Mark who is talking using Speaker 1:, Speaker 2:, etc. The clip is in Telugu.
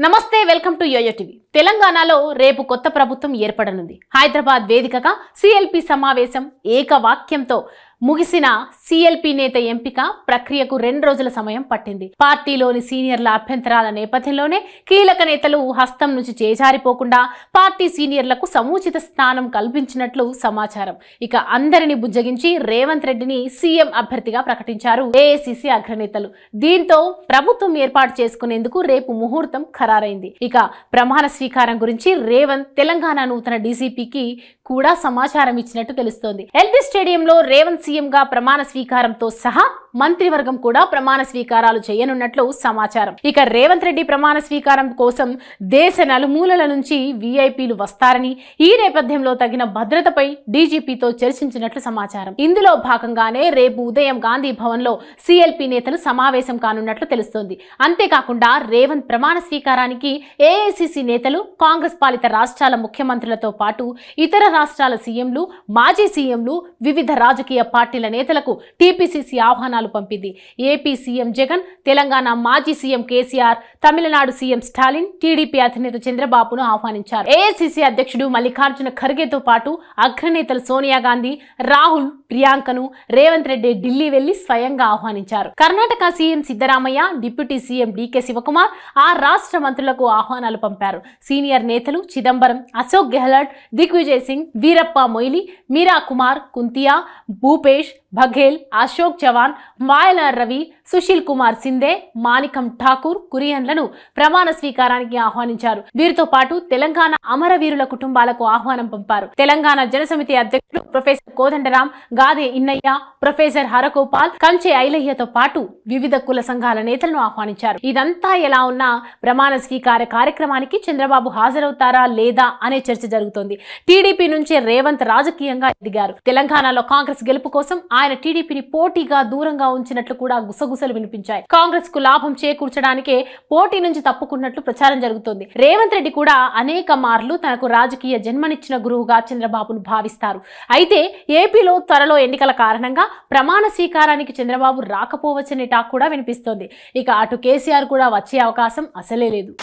Speaker 1: నమస్తే వెల్కమ్ టు యోయో టీవీ। తెలంగాణలో రేపు కొత్త ప్రభుత్వం ఏర్పడనుంది। హైదరాబాద్ వేదికగా సిఎల్పి సమావేశం ఏకవాక్యంతో ముగిసిన సిఎల్పి నేత ఎంపిక ప్రక్రియకు 2 రోజుల సమయం పట్టింది। పార్టీలోని సీనియర్ల అభ్యంతరాల నేపథ్యంలోనే కీలక నేతలు హస్తం నుంచి చేజారిపోకుండా పార్టీ సీనియర్లకు సముచిత స్థానం కల్పించినట్లు సమాచారం। ఇక అందరిని బుజ్జగించి రేవంత్ రెడ్డిని సీఎం అభ్యర్థిగా ప్రకటించారు ఏఐసిసి అగ్రనేతలు। దీంతో ప్రభుత్వం ఏర్పాటు చేసుకునేందుకు రేపు ముహూర్తం ఖరారైంది। ఇక ప్రమాణ స్వీకారం గురించి రేవంత్ తెలంగాణ నూతన డీసీపీకి కూడా సమాచారం ఇచ్చినట్టు తెలుస్తోంది। ఎల్బీ స్టేడియంలో రేవంత్ సీఎం గా ప్రమాణ స్వీకారంతో సహా మంత్రివర్గం కూడా ప్రమాణ స్వీకారాలు చేయనున్నట్లు సమాచారం। ఇక రేవంత్ రెడ్డి ప్రమాణ స్వీకారం కోసం దేశ నలుమూలల నుంచి వీఐపీలు వస్తారని, ఈ నేపథ్యంలో తగిన భద్రతపై డీజీపీతో చర్చించినట్లు సమాచారం। ఇందులో భాగంగానే రేపు ఉదయం గాంధీ భవన్ లో సిఎల్పి నేతలు సమావేశం కానున్నట్లు తెలుస్తోంది। అంతేకాకుండా రేవంత్ ప్రమాణ స్వీకారానికి ఏఐసిసి నేతలు, కాంగ్రెస్ పాలిత రాష్ట్రాల ముఖ్యమంత్రులతో పాటు ఇతర రాష్ట్రాల సీఎంలు, మాజీ సీఎంలు, వివిధ రాజకీయ పార్టీల నేతలకు టీపీసీసీ ఆహ్వానాలు పంపింది। ఏపీ సీఎం జగన్, తెలంగాణ మాజీ CM KCR, Tamil Nadu CM Stalin, TDP అధినేత చంద్రబాబును ఆహ్వానించారు। ఏఐసిసి అధ్యక్షుడు మల్లికార్జున ఖర్గేతో పాటు అగ్రనేతలు సోనియా గాంధీ, రాహుల్, ప్రియాంకను రేవంత్ రెడ్డి ఢిల్లీ వెళ్లి స్వయంగా ఆహ్వానించారు। Karnataka CM Siddaramaiah, deputy CM DK Shivakumar ఆ రాష్ట్ర మంత్రులకు ఆహ్వానాలు పంపారు। సీనియర్ నేతలు చిదంబరం, అశోక్ గెహ్లాట్, దిగ్విజయ్ సింగ్, వీరప్ప మొయిలీ, మీరా కుమార్, కుంతియా, భూపేష్ బఘేల్, అశోక్ చవాన్, మాయల రవి, సుశీల్ కుమార్ సిందే, మాణికం ఠాకూర్, కురియన్లను ప్రమాణ స్వీకారానికి ఆహ్వానించారు। వీరితో పాటు తెలంగాణ అమరవీరుల కుటుంబాలకు ఆహ్వానం పంపారు। తెలంగాణ జనసమితి అధ్యక్షుడు ప్రొఫెసర్ కోదండరాం, గాదే ఇన్నయ్య, ప్రొఫెసర్ హరగోపాల్, కంచె ఐలయ్యతో పాటు వివిధ కుల సంఘాల నేతలను ఆహ్వానించారు। ఇదంతా ఎలా ఉన్నా ప్రమాణ స్వీకార కార్యక్రమానికి చంద్రబాబు హాజరవుతారా లేదా అనే చర్చ జరుగుతోంది। టీడీపీ నుంచి రేవంత్ రాజకీయంగా ఎదిగారు। తెలంగాణలో కాంగ్రెస్ గెలుపు కోసం ఆయన టీడీపీని పోటీగా దూరంగా ఉంచినట్లు కూడా గుసగుసలు వినిపించాయి। కాంగ్రెస్ కు లాభం చేకూర్చడానికే పోటీ నుంచి తప్పుకున్నట్లు ప్రచారం జరుగుతోంది। రేవంత్ రెడ్డి కూడా అనేక మార్లు తనకు రాజకీయ జన్మనిచ్చిన గురువుగా చంద్రబాబును భావిస్తారు। అయితే ఏపీలో త్వరలో ఎన్నికల కారణంగా ప్రమాణ స్వీకారానికి చంద్రబాబు రాకపోవచ్చనే టాక్ కూడా వినిపిస్తోంది। ఇక అటు కేసీఆర్ కూడా వచ్చే అవకాశం అసలే లేదు।